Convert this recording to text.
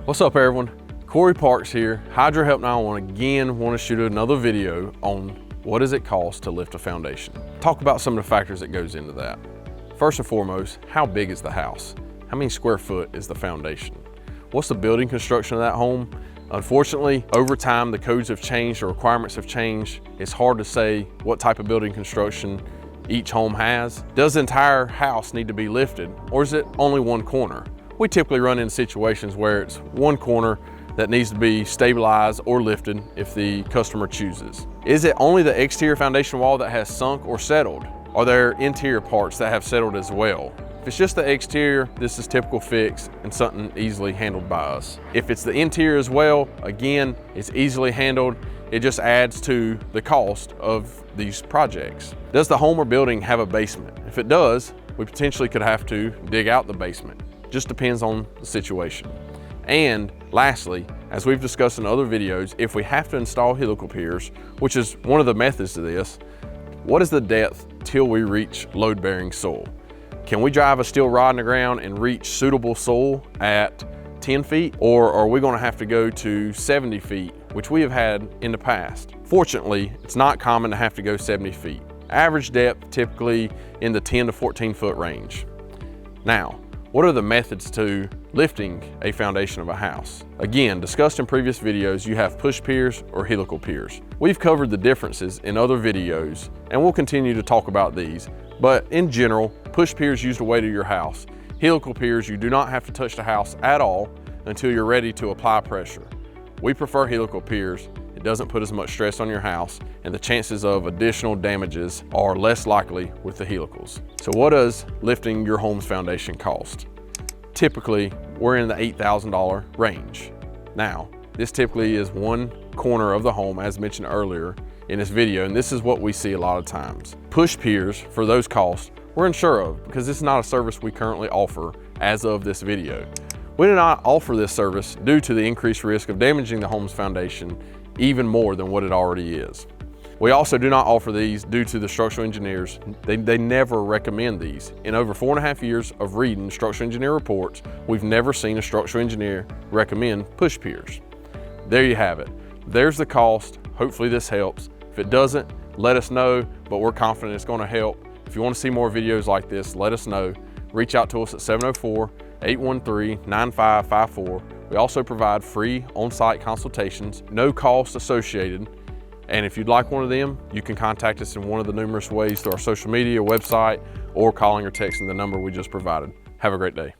What's up everyone? Corey Parks here, Hydro Help 911. Want to shoot another video on what does it cost to lift a foundation. Talk about some of the factors that goes into that. First and foremost, how big is the house? How many square foot is the foundation? What's the building construction of that home? Unfortunately, over time, the codes have changed, the requirements have changed. It's hard to say what type of building construction each home has. Does the entire house need to be lifted, or is it only one corner? We typically run into situations where it's one corner that needs to be stabilized or lifted if the customer chooses. Is it only the exterior foundation wall that has sunk or settled? Are there interior parts that have settled as well? If it's just the exterior, this is typical fix and something easily handled by us. If it's the interior as well, again, it's easily handled. It just adds to the cost of these projects. Does the home or building have a basement? If it does, we potentially could have to dig out the basement. Just depends on the situation. And lastly, as we've discussed in other videos, if we have to install helical piers, which is one of the methods to this, what is the depth till we reach load-bearing soil? Can we drive a steel rod in the ground and reach suitable soil at 10 feet? Or are we gonna have to go to 70 feet, which we have had in the past? Fortunately, it's not common to have to go 70 feet. Average depth typically in the 10 to 14 foot range. Now, what are the methods to lifting a foundation of a house? Again, discussed in previous videos, you have push piers or helical piers. We've covered the differences in other videos, and we'll continue to talk about these. But in general, push piers use the weight of your house. Helical piers, you do not have to touch the house at all until you're ready to apply pressure. We prefer helical piers. It doesn't put as much stress on your house, and the chances of additional damages are less likely with the helicals. So what does lifting your home's foundation cost? Typically, we're in the $8,000 range. Now, this typically is one corner of the home, as mentioned earlier in this video, and this is what we see a lot of times. Push piers, for those costs, we're unsure of because this is not a service we currently offer as of this video. We do not offer this service due to the increased risk of damaging the home's foundation even more than what it already is. We also do not offer these due to the structural engineers. They never recommend these. In over 4.5 years of reading structural engineer reports, we've never seen a structural engineer recommend push piers. There you have it. There's the cost. Hopefully this helps. If it doesn't, let us know, but we're confident it's going to help. If you want to see more videos like this, let us know. Reach out to us at 704-813-9554. We also provide free on-site consultations, no cost associated. And if you'd like one of them, you can contact us in one of the numerous ways through our social media, website, or calling or texting the number we just provided. Have a great day.